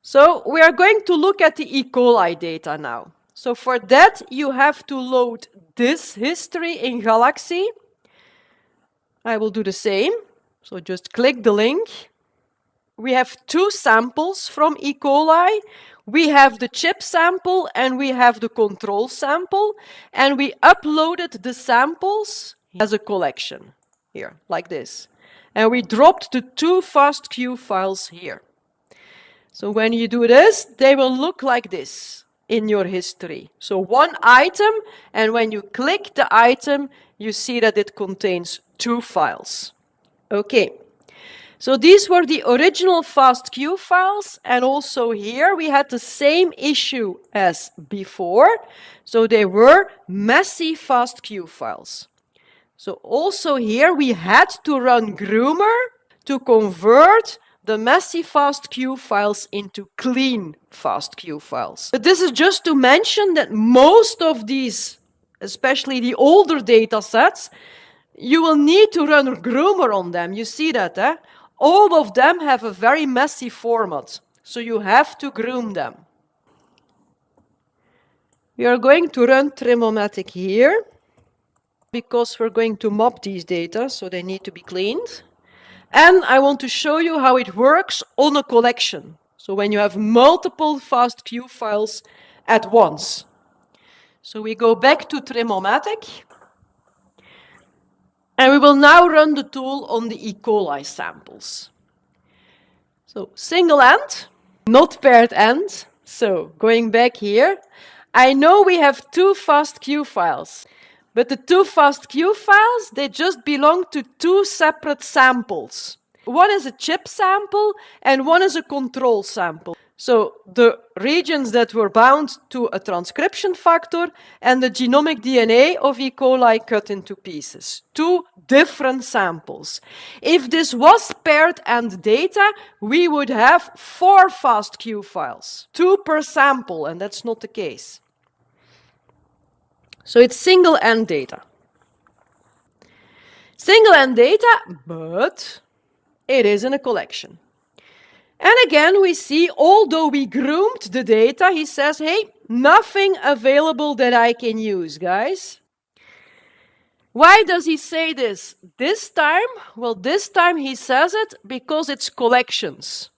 So we are going to look at the E. coli data now. So for that, you have to load this history in Galaxy. I will do the same. So just click the link. We have two samples from E. coli. We have the chip sample and we have the control sample. And we uploaded the samples as a collection here, like this. And we dropped the two FASTQ files here. So when you do this, they will look like this in your history. So one item, and when you click the item, you see that it contains two files. Okay. So these were the original FASTQ files, and also here we had the same issue as before. So they were messy FASTQ files. So also here we had to run Groomer to convert the messy FASTQ files into clean FASTQ files. But this is just to mention that most of these, especially the older data sets, you will need to run Groomer on them. You see that, eh? All of them have a very messy format, so you have to groom them. We are going to run Trimmomatic here, because we're going to mop these data, so they need to be cleaned. And I want to show you how it works on a collection. So when you have multiple FASTQ files at once. So we go back to Trimmomatic. And we will now run the tool on the E. coli samples. So single end, not paired end. So going back here, I know we have two FASTQ files. But the two FASTQ files, they just belong to two separate samples. One is a chip sample and one is a control sample. So the regions that were bound to a transcription factor and the genomic DNA of E. coli cut into pieces. Two different samples. If this was paired end data, we would have 4 FASTQ files, 2 per sample, and that's not the case. So it's single end data. Single end data, but it is in a collection. And again, we see, although we groomed the data, he says, hey, nothing available that I can use, guys. Why does he say this time? Well, this time he says it because it's collections.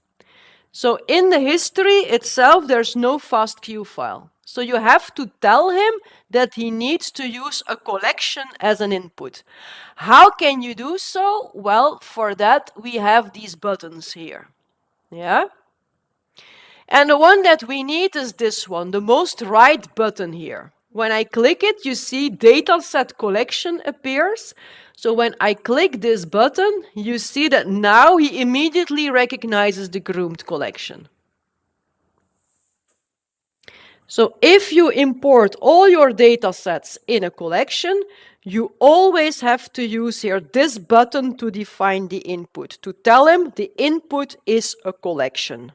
So in the history itself, there's no FASTQ file. So you have to tell him that he needs to use a collection as an input. How can you do so? Well, for that, we have these buttons here. Yeah? And the one that we need is this one, the most right button here. When I click it, you see dataset collection appears. So when I click this button, you see that now he immediately recognizes the groomed collection. So if you import all your datasets in a collection, you always have to use here this button to define the input, to tell him the input is a collection.